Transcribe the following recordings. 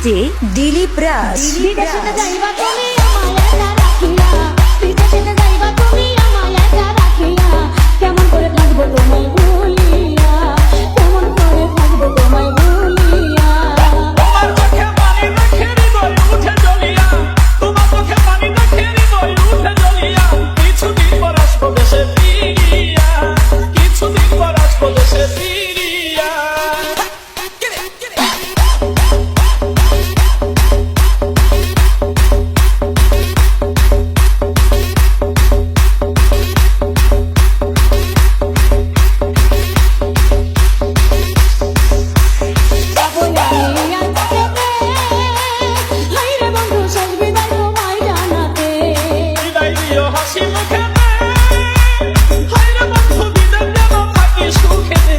DJ Dilip রাজ। বিদেশেতে যাইবা তুমি আমায় একা রাখিয়া, বিদেশেতে যাইবা তুমি আমায় একা রাখিয়া, কেমন করে থাকবো তোমায় ভুলিয়া, কেমন করে থাকবো তোমায় ভুলিয়া। তোমার চোখে পানি দেখে হৃদয় উঠে জ্বলিয়া, তোমার চোখে পানি দেখে হৃদয় উঠে জ্বলিয়া, কিছুদিন পর আসবো দেশে ফিরিয়া, কিছুদিন পর আসবো দেশে ফিরিয়া। বিদায় দিও হাসি মুখেতে, হায়রে বন্ধু বিদায় যেন থাকি সুখেতে,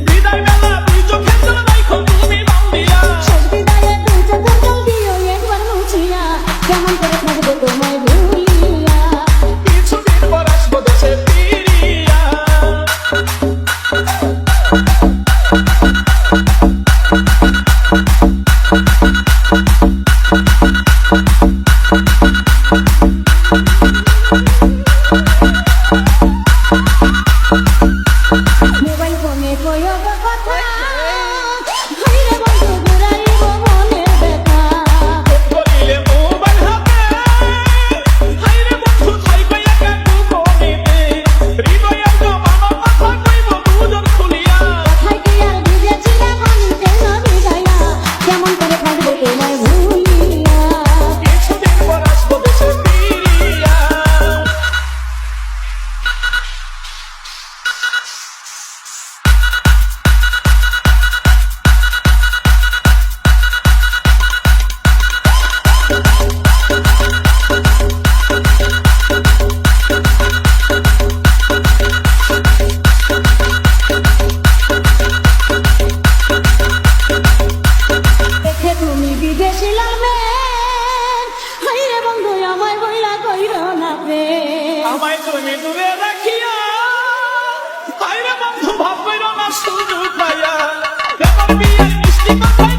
বিদায় বেলা দুই চোখের জল রাইখো তুমি বাউলিয়া। কেমন করে থাকবো তোমায় ভুলিয়া। কিছুদিন পর আসবো দেশে ফিরিয়া। মোবাইল ফোনে কইও গো কথা, হাইরে বন্ধু ঘুরাইব মনের ব্যথা। বলিলে মোবাইল হাতে, হায়রে বন্ধু থাইবে একা গোপনেতে, হৃদয়ের জমানো কথা কইব দুজন খুলিয়া। কথায় কি আর ভিজেছিলা পানিতে না ভিজাইয়া, কেমন করে থাকবো তোমায় ভুলিয়া। কিছুদিন পর আসবো দেশে ফিরিয়া। দেখে তুমি বিদেশি লাগবেন, হাইরে বন্ধু আমায় বইলা কইরো না প্রেম। আমায় তুমি দূরে রাখিয়া, হায়রে বন্ধু ভাব কইরো না সুযোগ পাইয়া, এবার বিয়ের মিষ্টি কথাই